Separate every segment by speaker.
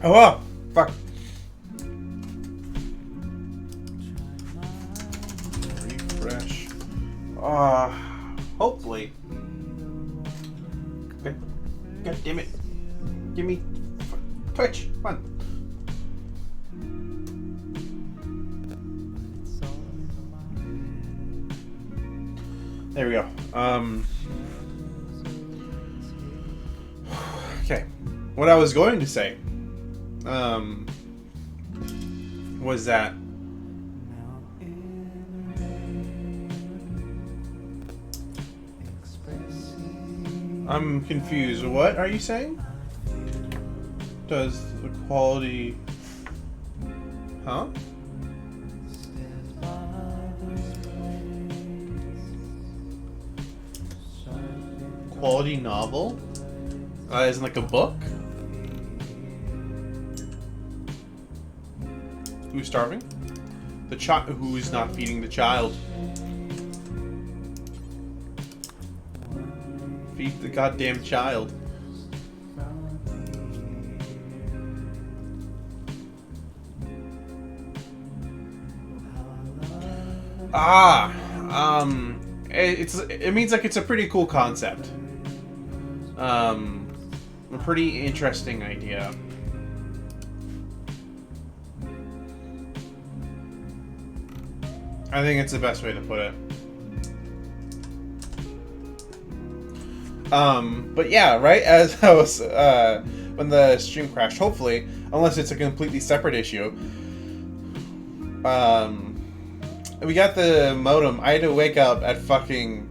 Speaker 1: Oh, fuck. Refresh. Hopefully. God damn it. Give me Twitch. Come on. There we go. Okay. What I was going to say was that I'm confused. What are you saying? Does the quality... Huh? Quality novel? As in like a book? Who's starving? The child who's not feeding the child. Feed the goddamn child. It means like it's a pretty cool concept. A pretty interesting idea. I think it's the best way to put it. But yeah, right, as I was, when the stream crashed, hopefully, unless it's a completely separate issue, we got the modem. I had to wake up at fucking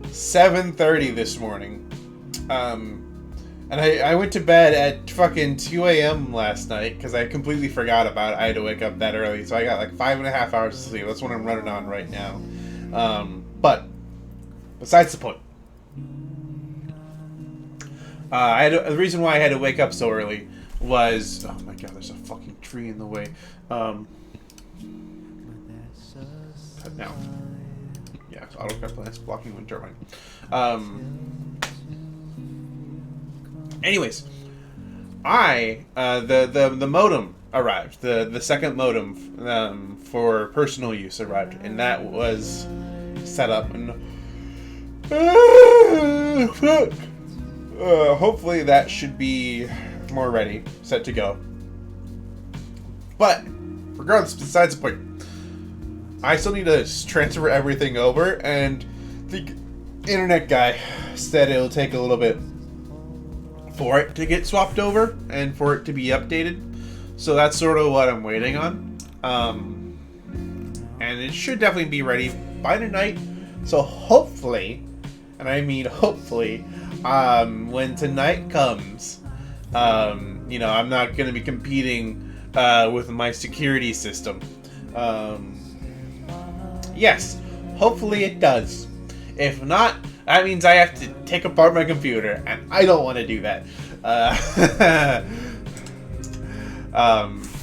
Speaker 1: 7:30 this morning. And I went to bed at fucking 2 a.m. last night because I completely forgot about it. I had to wake up that early, so I got like 5.5 hours of sleep. That's what I'm running on right now. But besides the point, the reason why I had to wake up so early was, oh my god, there's a fucking tree in the way. Cut now. Yeah, so autocut plants blocking wind turbine. Anyways, the modem arrived. The second modem for personal use arrived, and that was set up. And hopefully that should be more ready, set to go. But regardless, besides the point, I still need to transfer everything over, and the internet guy said it'll take a little bit for it to get swapped over and for it to be updated. So that's sort of what I'm waiting on. And it should definitely be ready by tonight. So hopefully, and I mean hopefully, when tonight comes, I'm not going to be competing with my security system. Yes, hopefully it does. If not, that means I have to take apart my computer, and I don't want to do that.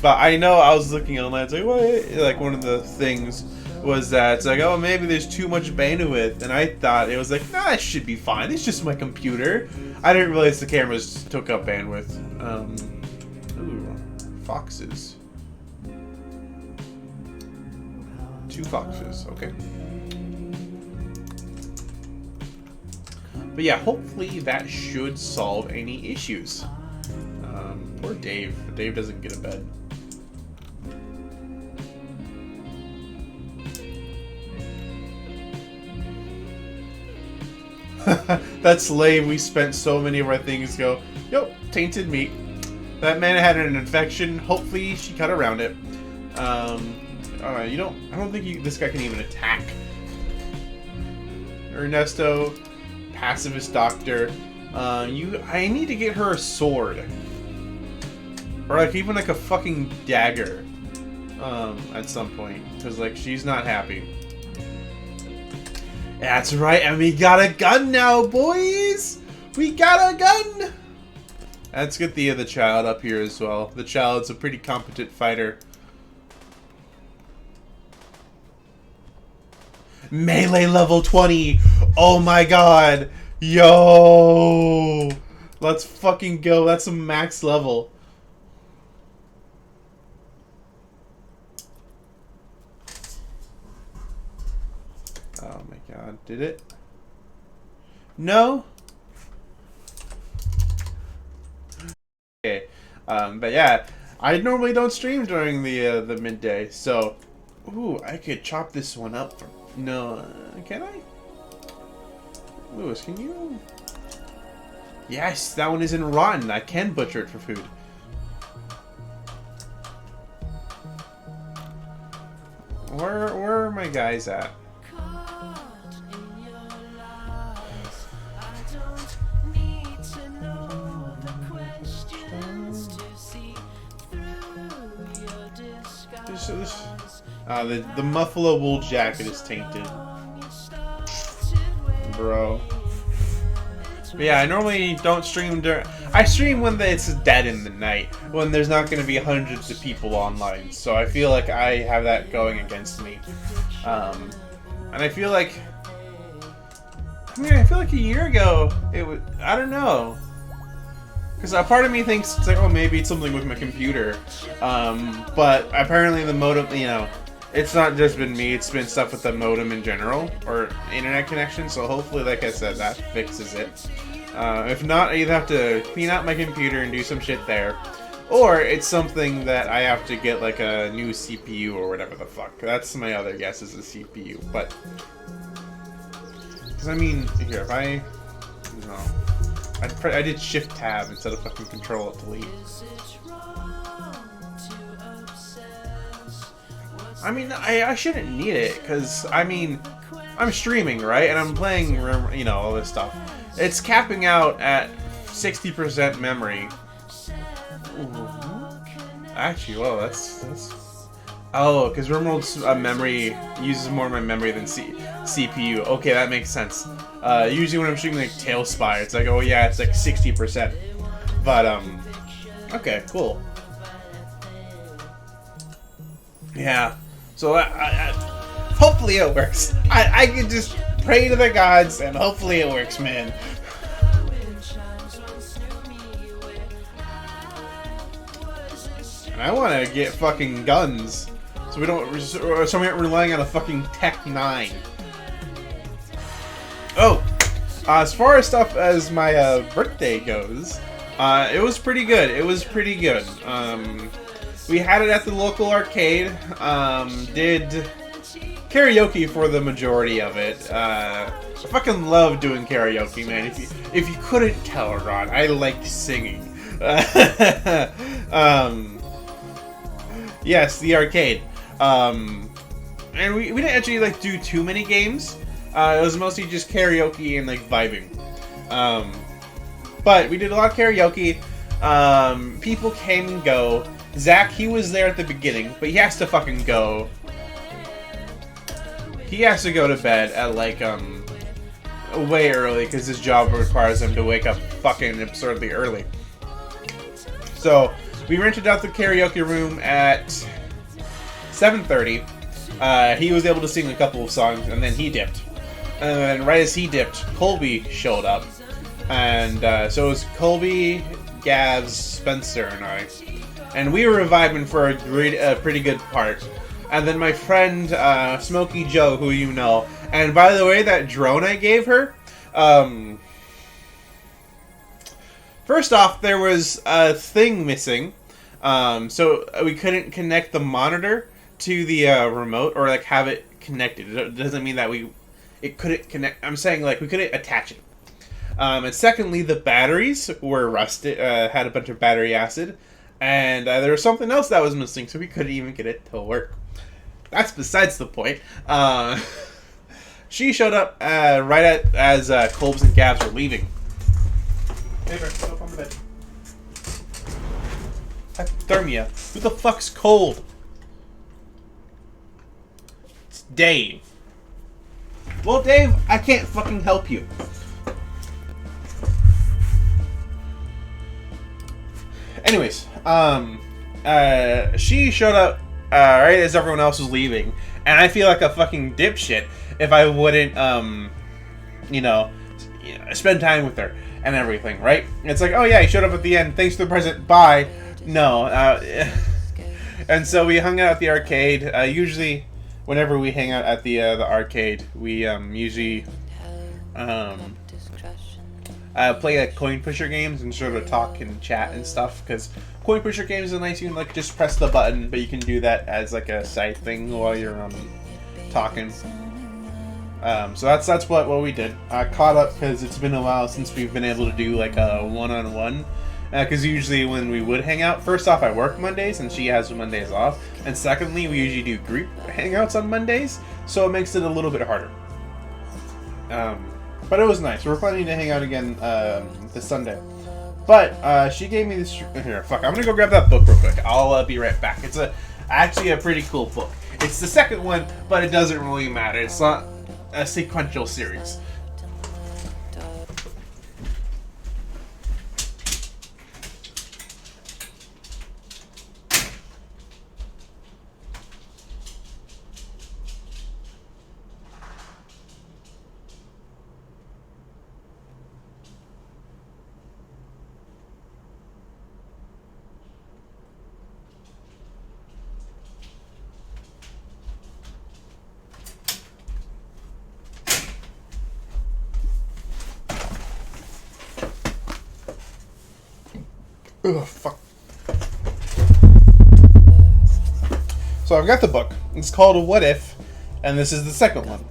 Speaker 1: But I know I was looking online, it's like, what? Like, one of the things was that it's like, oh, maybe there's too much bandwidth, and I thought it was like, nah, it should be fine. It's just my computer. I didn't realize the cameras took up bandwidth. Ooh, foxes. 2 foxes, okay. But yeah, hopefully that should solve any issues. Poor Dave. Dave doesn't get a bed. That's lame. We spent so many of our things go, yo, tainted meat. That man had an infection. Hopefully she cut around it. I don't think this guy can even attack. Ernesto, pacifist doctor. I need to get her a sword. Or like even like a fucking dagger. At some point. Because like she's not happy. That's right, and we got a gun now, boys! We got a gun! Let's get the other child up here as well. The child's a pretty competent fighter. Melee level 20! Oh my god! Yo! Let's fucking go. That's a max level. God, did it? No? Okay. But yeah, I normally don't stream during the midday, so... Ooh, I could chop this one up. No, can I? Lewis, can you... Yes, that one isn't rotten. I can butcher it for food. Where are my guys at? The Muffalo wool jacket is tainted, bro. But yeah, I normally don't stream during. I stream when it's dead in the night, when there's not going to be hundreds of people online. So I feel like I have that going against me, and I feel like. I mean, I feel like a year ago it was. I don't know. Because a part of me thinks it's like, oh, maybe it's something with my computer, but apparently the modem, you know, it's not just been me, it's been stuff with the modem in general, or internet connection, so hopefully, like I said, that fixes it. If not, I either have to clean out my computer and do some shit there, or it's something that I have to get, like, a new CPU or whatever the fuck. That's my other guess, is a CPU, but... Because, I mean, here, if I... No. I did Shift Tab instead of fucking Control Alt Delete. I mean, I shouldn't need it, because, I mean, I'm streaming, right? And I'm playing, you know, all this stuff. It's capping out at 60% memory. Ooh. Actually, well, that's... Oh, because RimWorld's memory uses more of my memory than CPU. Okay, that makes sense. Usually when I'm streaming like Tailspire, it's like, oh yeah, it's like 60%. But, okay, cool. Yeah. So, hopefully it works. I can just pray to the gods and hopefully it works, man. And I want to get fucking guns. So we aren't relying on a fucking Tech 9. Oh! As far as stuff as my birthday goes, it was pretty good. It was pretty good. We had it at the local arcade. Did karaoke for the majority of it. I fucking love doing karaoke, man. If you couldn't tell, Ron, I like singing. Yes, the arcade. And we didn't actually like do too many games. It was mostly just karaoke and like vibing. But we did a lot of karaoke. People came and go. Zach, he was there at the beginning, but he has to fucking go. He has to go to bed at like way early because his job requires him to wake up fucking absurdly early. So we rented out the karaoke room at 7:30. He was able to sing a couple of songs, and then he dipped. And then right as he dipped, Colby showed up. And so it was Colby, Gavs, Spencer, and I. And we were vibing for a pretty good part. And then my friend, Smokey Joe, who you know. And by the way, that drone I gave her, first off, there was a thing missing. So we couldn't connect the monitor to the remote, or like have it connected. It doesn't mean that it couldn't connect. I'm saying like we couldn't attach it. And secondly, the batteries were rusted, had a bunch of battery acid, and there was something else that was missing, so we couldn't even get it to work. That's besides the point. She showed up as Colbs and Gabs were leaving. Hey, Bert, go up on the bed. Hypothermia. Who the fuck's cold? It's Dave. Well, Dave, I can't fucking help you. Anyways, she showed up right as everyone else was leaving, and I feel like a fucking dipshit if I wouldn't, you know, spend time with her and everything, right? It's like, oh yeah, he showed up at the end. Thanks for the present. Bye. No. And so we hung out at the arcade. Usually, whenever we hang out at the arcade, we usually play like coin pusher games and sort of talk and chat and stuff. Because coin pusher games are nice. You can like just press the button, but you can do that as like a side thing while you're talking. So that's what we did. I caught up because it's been a while since we've been able to do like a one-on-one. Because usually when we would hang out, first off, I work Mondays and she has Mondays off. And secondly, we usually do group hangouts on Mondays, so it makes it a little bit harder. But it was nice. We're planning to hang out again this Sunday. But she gave me this... Here, fuck. I'm going to go grab that book real quick. I'll be right back. It's actually a pretty cool book. It's the second one, but it doesn't really matter. It's not a sequential series. Ugh, fuck. So I've got the book. It's called What If, and this is the second one.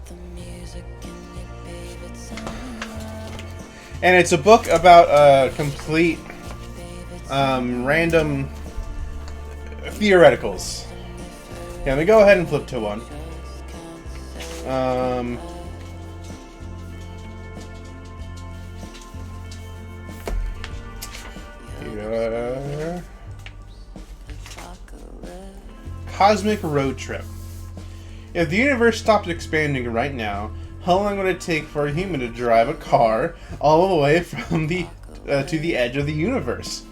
Speaker 1: And it's a book about complete random theoreticals. Yeah, let me go ahead and flip to one. Cosmic road trip. If the universe stopped expanding right now, how long would it take for a human to drive a car all the way from the to the edge of the universe?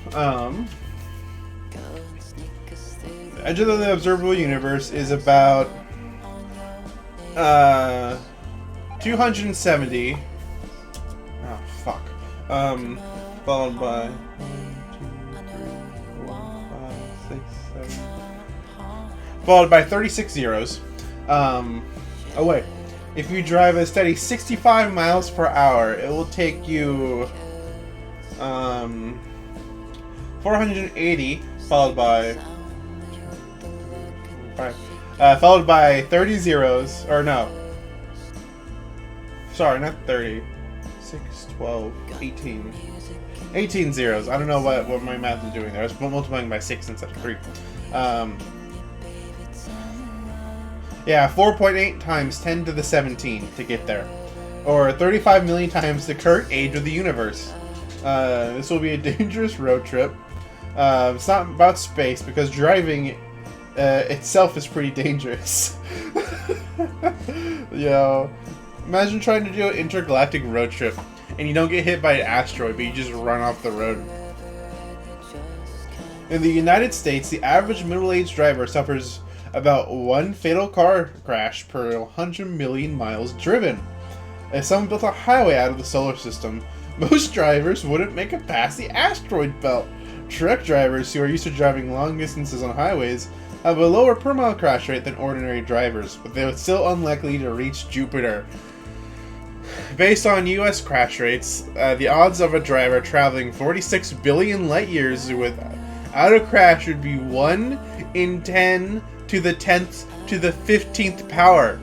Speaker 1: The edge of the observable universe is about 270. Oh fuck. Followed by 36 zeros. Oh wait. If you drive a steady 65 miles per hour, it will take you 480, followed by 30 zeros, or no. Sorry, not 30. 6, 12, 18. 18 zeros. I don't know what my math is doing there. I was multiplying by 6 instead of 3. Yeah, 4.8 times 10 to the 17 to get there. Or 35 million times the current age of the universe. This will be a dangerous road trip. It's not about space, because driving itself is pretty dangerous. Yo, imagine trying to do an intergalactic road trip, and you don't get hit by an asteroid, but you just run off the road. In the United States, the average middle-aged driver suffers about 1 fatal car crash per 100 million miles driven. If someone built a highway out of the solar system, most drivers wouldn't make it past the asteroid belt. Truck drivers, who are used to driving long distances on highways, have a lower per mile crash rate than ordinary drivers, but they are still unlikely to reach Jupiter. Based on US crash rates, the odds of a driver traveling 46 billion light years without a crash would be 1 in 10 to the 10th to the 15th power.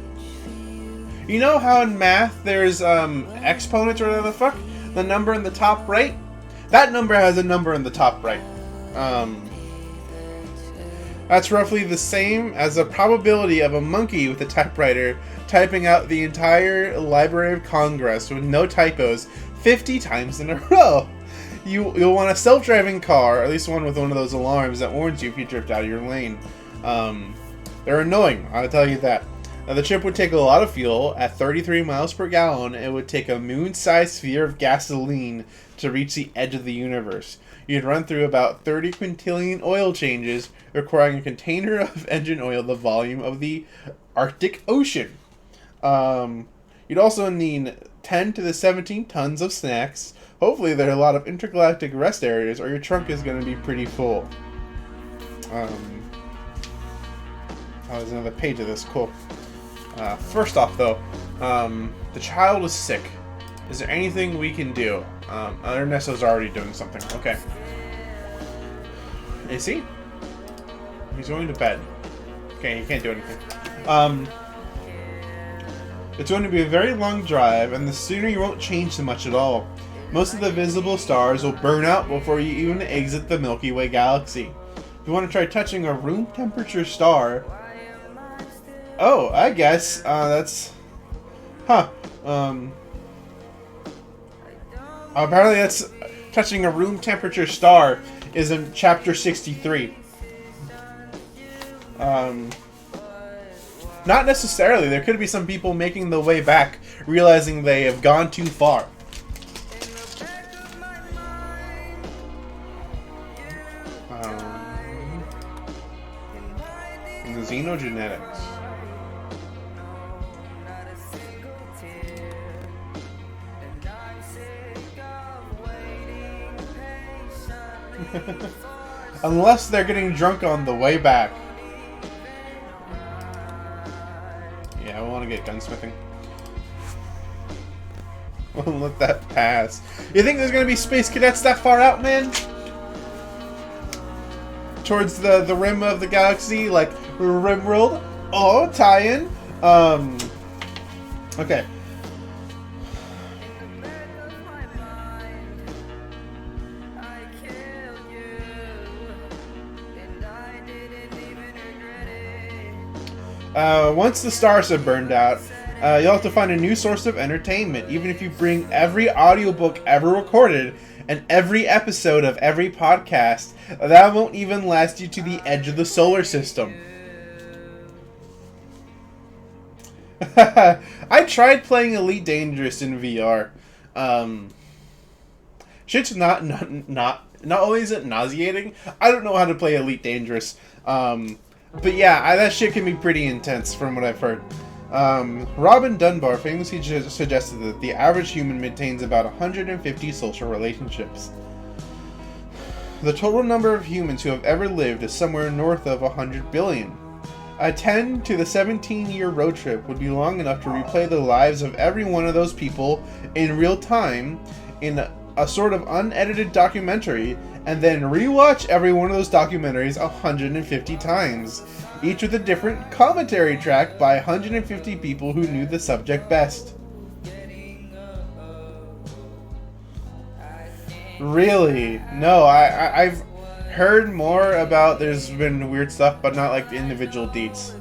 Speaker 1: You know how in math there's exponents or whatever the fuck? The number in the top right? That number has a number in the top right. That's roughly the same as the probability of a monkey with a typewriter typing out the entire Library of Congress with no typos 50 times in a row. You'll want a self-driving car, or at least one with one of those alarms that warns you if you drift out of your lane. They're annoying, I'll tell you that. Now, the trip would take a lot of fuel. At 33 miles per gallon, it would take a moon-sized sphere of gasoline to reach the edge of the universe. You'd run through about 30 quintillion oil changes, requiring a container of engine oil the volume of the Arctic Ocean. You'd also need 10 to the 17 tons of snacks. Hopefully there are a lot of intergalactic rest areas, or your trunk is going to be pretty full. there's another page of this. Cool. First off, though, the child is sick. Is there anything we can do? Ernesto's already doing something. Okay. Is he? He's going to bed. Okay, he can't do anything. It's going to be a very long drive, and the scenery won't change so much at all. Most of the visible stars will burn out before you even exit the Milky Way galaxy. If you want to try touching a room temperature star... Oh, I guess, that's... Huh. Apparently that's... Touching a room temperature star is in chapter 63. Not necessarily. There could be some people making the way back, realizing they have gone too far. Xenogenetics. Unless they're getting drunk on the way back. Yeah, I want to get gunsmithing. We'll let that pass. You think there's going to be space cadets that far out, man? Towards the rim of the galaxy, like Rimworld? Oh, tie-in. Okay. Once the stars have burned out, you'll have to find a new source of entertainment. Even if you bring every audiobook ever recorded and every episode of every podcast, that won't even last you to the edge of the solar system. I tried playing Elite Dangerous in VR. Shit's not only is it nauseating, I don't know how to play Elite Dangerous. But yeah, that shit can be pretty intense from what I've heard. Robin Dunbar famously suggested that the average human maintains about 150 social relationships. The total number of humans who have ever lived is somewhere north of 100 billion. A 10 to the 17-year road trip would be long enough to replay the lives of every one of those people in real time in a sort of unedited documentary, and then rewatch every one of those documentaries 150 times, each with a different commentary track by 150 people who knew the subject best. Really? No, I've heard more about there's been weird stuff, but not like the individual deets.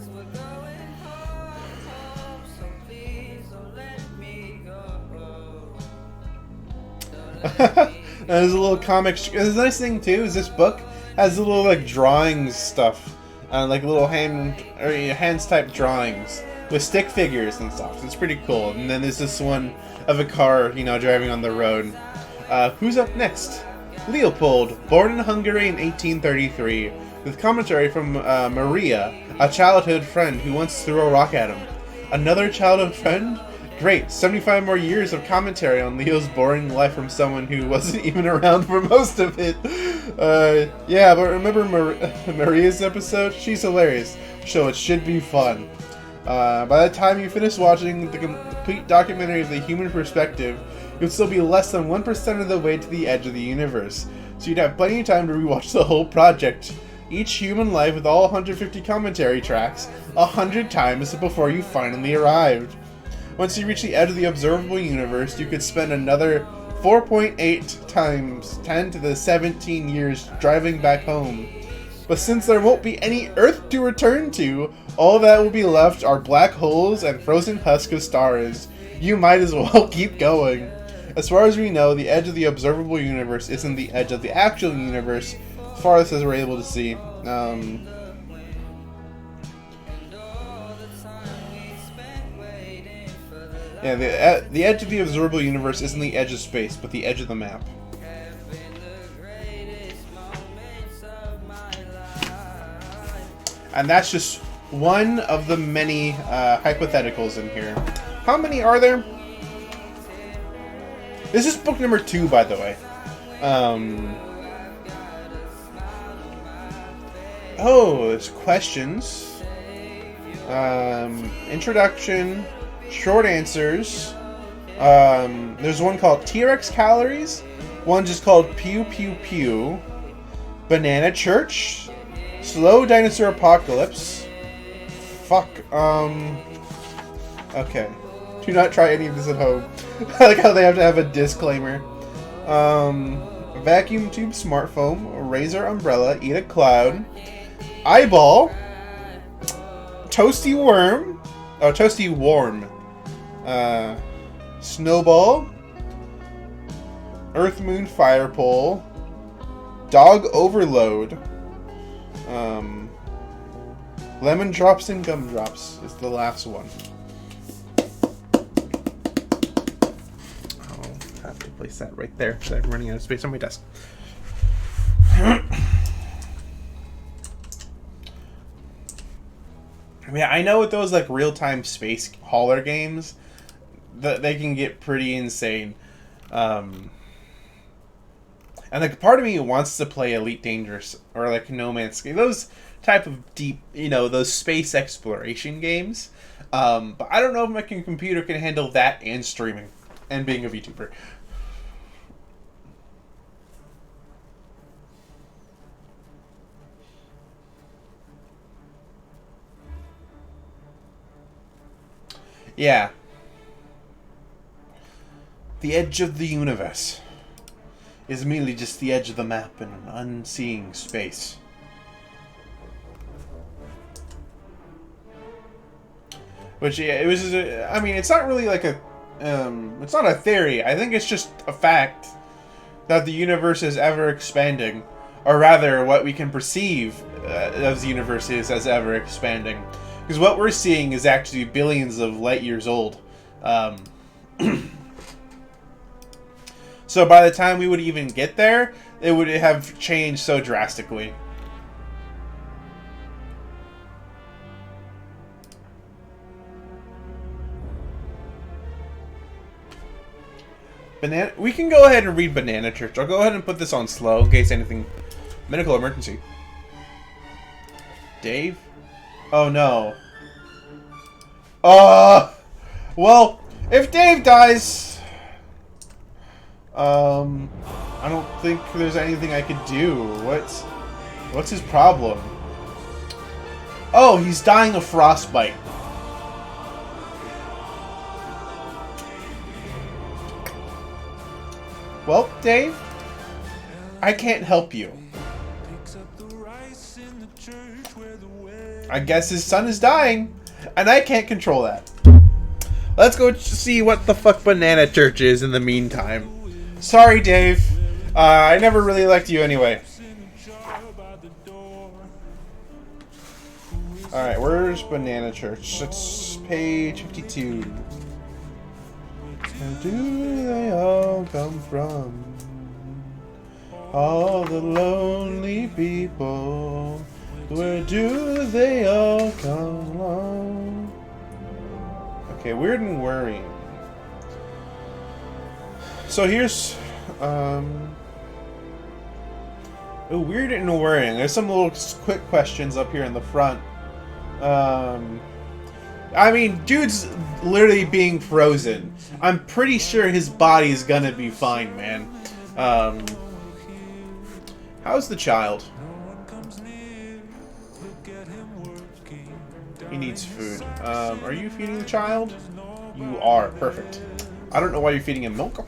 Speaker 1: There's a little comic. The nice thing too is this book has a little like drawings stuff, like little hands type drawings with stick figures and stuff. It's pretty cool. And then there's this one of a car, you know, driving on the road. Who's up next? Leopold, born in Hungary in 1833, with commentary from Maria, a childhood friend who once threw a rock at him. Another childhood friend? Great, 75 more years of commentary on Leo's boring life from someone who wasn't even around for most of it. Yeah, but remember Maria's episode? She's hilarious, so it should be fun. By the time you finish watching the complete documentary of the human perspective, you'll still be less than 1% of the way to the edge of the universe, so you'd have plenty of time to rewatch the whole project. Each human life with all 150 commentary tracks, 100 times before you finally arrived. Once you reach the edge of the observable universe, you could spend another 4.8 times 10 to the 17 years driving back home. But since there won't be any Earth to return to, all that will be left are black holes and frozen husks of stars. You might as well keep going. As far as we know, the edge of the observable universe isn't the edge of the actual universe, as far as we're able to see. Yeah, the edge of the observable universe isn't the edge of space, but the edge of the map. And that's just one of the many hypotheticals in here. How many are there? This is book number 2, by the way. Oh, there's questions. Introduction, short answers. There's one called T-Rex Calories. One just called Pew Pew Pew. Banana Church. Slow Dinosaur Apocalypse. Fuck. Okay. Do not try any of this at home. I like how they have to have a disclaimer. Vacuum Tube Smartphone. Razor Umbrella. Eat a Cloud. Eyeball. Toasty Worm. Oh, Toasty Worm. Snowball. Earth Moon Fire Pole. Dog Overload. Lemon Drops and Gumdrops is the last one. I'll have to place that right there because I'm running out of space on my desk. I mean, I know with those like real-time space hauler games, that they can get pretty insane. And like part of me wants to play Elite Dangerous or like No Man's Sky, those type of deep, those space exploration games. But I don't know if my computer can handle that and streaming and being a VTuber. Yeah. The edge of the universe is merely just the edge of the map in an unseeing space. Which, yeah, it was. I mean, it's not really like a. It's not a theory. I think it's just a fact that the universe is ever expanding, or rather, what we can perceive as the universe is as ever expanding. Because what we're seeing is actually billions of light years old. So by the time we would even get there, it would have changed so drastically. We can go ahead and read Banana Church. I'll go ahead and put this on slow in case anything. Medical emergency. Dave? Oh no. Well, if Dave dies, I don't think there's anything I could do. What's his problem? Oh, he's dying of frostbite. Well, Dave, I can't help you. I guess his son is dying, and I can't control that. Let's go see what the fuck Banana Church is in the meantime. Sorry, Dave. I never really liked you anyway. Alright, where's Banana Church? It's page 52. Where do they all come from? All the lonely people. Where do they all come from? Okay, weird and worrying. So here's weird and worrying. There's some little quick questions up here in the front. I mean, dude's literally being frozen. I'm pretty sure his body's gonna be fine, man. How's the child? He needs food. Are you feeding the child? You are. Perfect. I don't know why you're feeding him milk.